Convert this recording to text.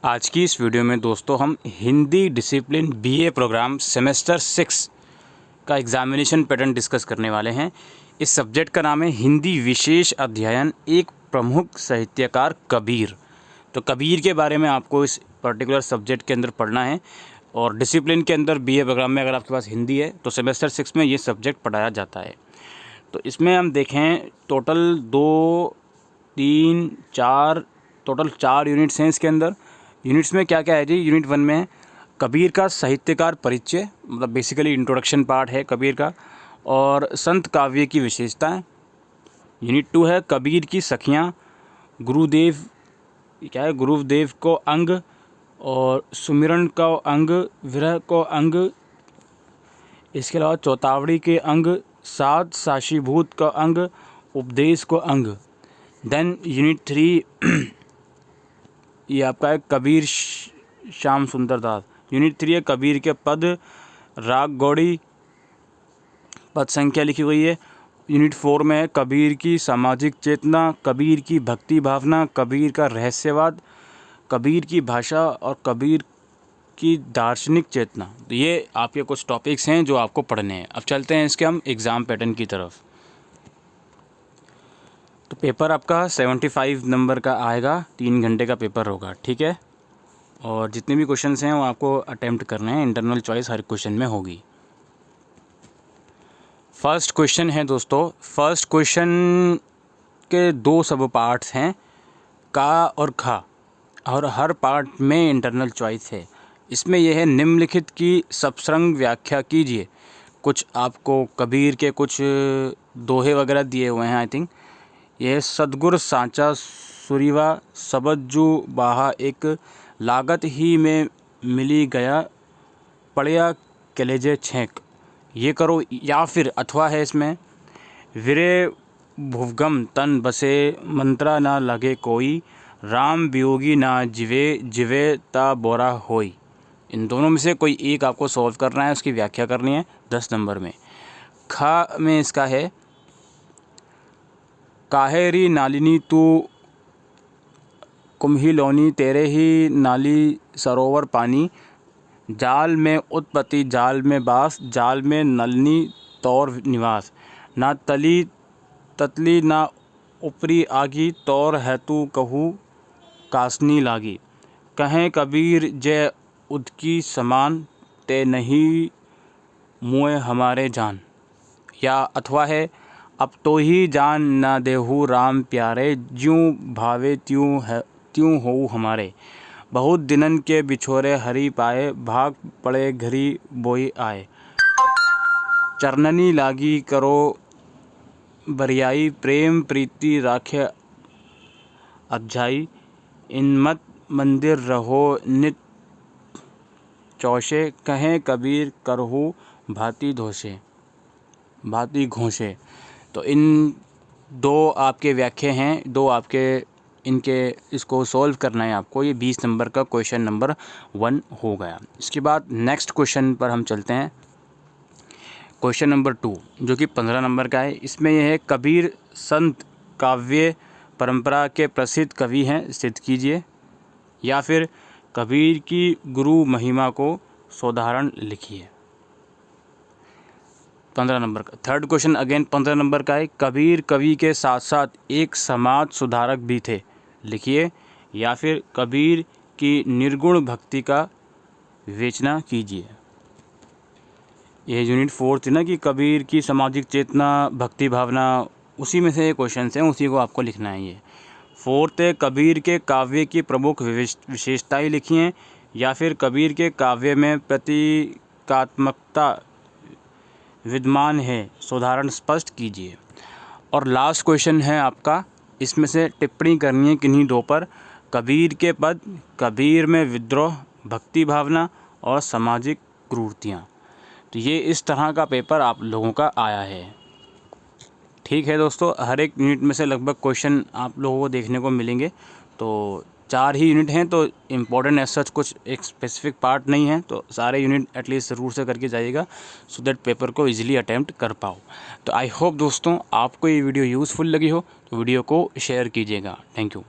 आज की इस वीडियो में दोस्तों हम Hindi discipline BA programme semester 6 का एग्ज़ामिनेशन पैटर्न डिस्कस करने वाले हैं। इस सब्जेक्ट का नाम है हिंदी विशेष अध्ययन, एक प्रमुख साहित्यकार कबीर। तो कबीर के बारे में आपको इस पर्टिकुलर सब्जेक्ट के अंदर पढ़ना है और डिसिप्लिन के अंदर बीए प्रोग्राम में अगर आपके पास हिंदी है तो सेमेस्टर 6 में ये सब्जेक्ट पढ़ाया जाता है। तो इसमें हम देखें टोटल 2, 3, 4 टोटल 4 यूनिट्स हैं इसके अंदर। यूनिट्स में क्या क्या है जी? यूनिट 1 में है कबीर का साहित्यकार परिचय, मतलब बेसिकली इंट्रोडक्शन पार्ट है कबीर का, और संत काव्य की विशेषताएं। यूनिट 2 है कबीर की सखियां, गुरुदेव क्या है, गुरुदेव को अंग और सुमिरन को अंग, विरह को अंग, इसके अलावा चौतावड़ी के अंग, सात साशीभूत का अंग, उपदेश को अंग। देन यूनिट 3 ये आपका है कबीर श्याम सुंदर दास। यूनिट 3 है कबीर के पद, राग गौड़ी, पद संख्या लिखी हुई है। यूनिट 4 में है कबीर की सामाजिक चेतना, कबीर की भक्ति भावना, कबीर का रहस्यवाद, कबीर की भाषा और कबीर की दार्शनिक चेतना। तो ये आपके कुछ टॉपिक्स हैं जो आपको पढ़ने हैं। अब चलते हैं इसके हम एग्ज़ाम पैटर्न की तरफ। तो पेपर आपका 75 नंबर का आएगा, 3 घंटे का पेपर होगा, ठीक है। और जितने भी क्वेश्चंस हैं वो आपको अटेम्प्ट करने हैं, इंटरनल चॉइस हर क्वेश्चन में होगी। फर्स्ट क्वेश्चन है दोस्तों, फर्स्ट क्वेश्चन के 2 सब पार्ट्स हैं, का और खा, और हर पार्ट में इंटरनल चॉइस है। इसमें यह है निम्नलिखित की सप्सरंग व्याख्या कीजिए। कुछ आपको कबीर के कुछ दोहे वगैरह दिए हुए हैं। आई थिंक यह सदगुर सांचा सुरीवा सबज्जू बाहा, एक लागत ही में मिली गया पड़िया कलेजे छेंक, ये करो। या फिर अथवा है इसमें, विरे भुवगम तन बसे मंत्रा ना लगे कोई, राम वियोगी ना जिवे जिवे ता बोरा होई। इन दोनों में से कोई एक आपको सॉल्व करना है, उसकी व्याख्या करनी है 10 नंबर में। खा में इसका है काहेरी नालिनी तू कुम्हिलौनी, तेरे ही नाली सरोवर पानी, जाल में उत्पत्ति जाल में बास, जाल में नलनी तौर निवास, ना तली ततली ना ऊपरी आगी, तौर है तू कहू कासनी लागी, कहें कबीर जय उदकी समान, ते नहीं मुए हमारे जान। या अथवा है अब तो ही जान ना देहू राम प्यारे, ज्यों भावे त्यों हो हमारे, बहुत दिनन के बिछोरे हरि पाए, भाग पड़े घरी बोई आए, चरननी लागी करो बरियाई, प्रेम प्रीति राखे अबझाई, इनमत मंदिर रहो नित चौशे, कहें कबीर करहु भांति भांति घोषे। तो इन 2 आपके व्याख्या हैं, 2 आपके इनके इसको सॉल्व करना है आपको। ये 20 नंबर का क्वेश्चन नंबर 1 हो गया। इसके बाद नेक्स्ट क्वेश्चन पर हम चलते हैं, क्वेश्चन नंबर 2 जो कि 15 नंबर का है। इसमें यह है कबीर संत काव्य परंपरा के प्रसिद्ध कवि हैं, सिद्ध कीजिए। या फिर कबीर की गुरु महिमा को सोदाहरण लिखिए। 15 नंबर का थर्ड क्वेश्चन अगेन 15 नंबर का है, कबीर कवि के साथ साथ एक समाज सुधारक भी थे, लिखिए। या फिर कबीर की निर्गुण भक्ति का विवेचना कीजिए। ये यूनिट 4 थी ना कि कबीर की सामाजिक चेतना, भक्ति भावना, उसी में से ये क्वेश्चन हैं, उसी को आपको लिखना है। ये 4th है कबीर के काव्य की प्रमुख विशेषताएं लिखिए। या फिर कबीर के काव्य में प्रतीकात्मकता विद्यमान है, सोदाहरण स्पष्ट कीजिए। और लास्ट क्वेश्चन है आपका, इसमें से टिप्पणी करनी है किन्हीं 2 पर, कबीर के पद, कबीर में विद्रोह, भक्ति भावना और सामाजिक क्रूरतियाँ। तो ये इस तरह का पेपर आप लोगों का आया है, ठीक है दोस्तों। हर एक यूनिट में से लगभग क्वेश्चन आप लोगों को देखने को मिलेंगे। तो 4 ही यूनिट हैं, तो इम्पोर्टेंट एज सच कुछ एक स्पेसिफिक पार्ट नहीं है, तो सारे यूनिट एटलीस्ट ज़रूर से करके जाइएगा सो दैट पेपर को इजीली अटैम्प्ट कर पाओ। तो आई होप दोस्तों आपको ये वीडियो यूज़फुल लगी हो, तो वीडियो को शेयर कीजिएगा। Thank you.